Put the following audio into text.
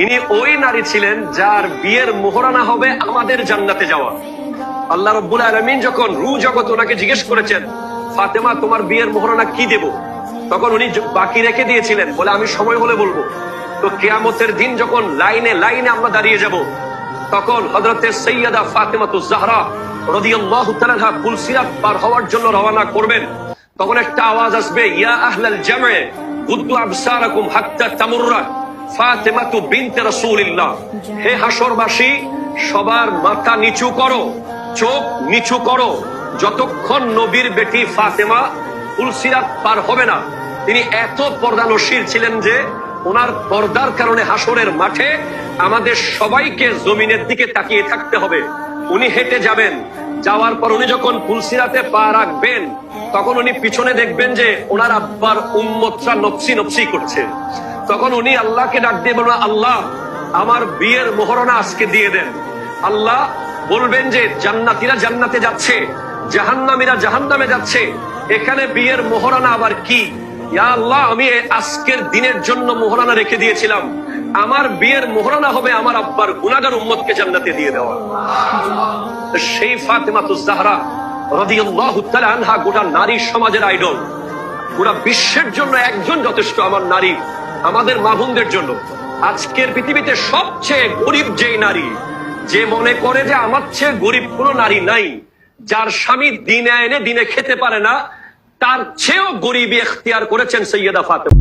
ইনি ওই নারী ছিলেন যার বিয়ের মোহরানা হবে আমাদের জান্নাতে যাওয়া। আল্লাহ রাব্বুল আলামিন যখন রূহ জগৎ ওনাকে জিজ্ঞেস করেছেন, ফাতেমা তোমার বিয়ের মোহরানা কি দেব, তখন উনি বাকি রেখে দিয়েছিলেন, বলে আমি সময় হলে বলবো। তো কিয়ামতের দিন যখন লাইনে লাইনে আমরা দাঁড়িয়ে যাব, তখন হযরতে সাইয়্যিদা ফাতেমাতুজ জাহরা রাদিয়াল্লাহু তাআলা আনহা পুলসিরাত পার হওয়ার জন্য রওনা করবেন। তখন একটা আওয়াজ আসবে, ইয়া আহলাল জামে গুদ্দু আবসারাকুম হাত্তা তামুররা ফাতেমাতু বিনতে রাসূলিল্লাহ। হে হাসরবাসী, সবার মাথা নিচু করো, চোখ নিচু করো, যতক্ষণ নবীর বেটি ফাতেমা পুলসিরাত পার হবে না। তিনি এত পর্দানশীল ছিলেন যে ওনার পর্দার কারণে হাসরের মাঠে আমাদের সবাইকে জমিনের দিকে তাকিয়ে থাকতে হবে। উনি হেঁটে যাবেন, যাওয়ার পর উনি যখন পুলসিরাতে পা রাখবেন, তখন উনি পিছনে দেখবেন যে ওনার আব্বার উম্মতরা নফসি নফসি করছে। তখন উনি আল্লাহকে ডাক দিয়ে বলবেন, আল্লাহ আমার বিয়ের মোহরানা আজকে দিয়ে দেন। আল্লাহ বলবেন যে জান্নাতীরা জান্নাতে যাচ্ছে, জাহান্নামীরা জাহান্নামে যাচ্ছে, এখানে বিয়ের মোহরানা আবার কি? ইয়া আল্লাহ, আমি আজকের দিনের জন্য মোহরানা রেখে দিয়েছিলাম, আমার বিয়ের মোহরানা হবে আমার আব্বার গুনাহগার উম্মতকে জান্নাতে দিয়ে দেওয়া। সেই ফাতেমাতুজ জাহরা রাদিয়াল্লাহু তাআলা আনহা গোটা নারী সমাজের আইডল। গোটা বিশ্বের জন্য একজন যথেষ্ট, আমার নারী, আমাদের মা বোনদের জন্য। আজকের পৃথিবীতে সবচেয়ে গরিব যেই নারী, যে মনে করে যে আমার চেয়ে গরিব কোনো নারী নাই, যার স্বামী দিনে এনে দিনে খেতে পারে না, তার চেয়েও গরিবী এখতিয়ার করেছেন সাইয়্যিদা ফাতেমা।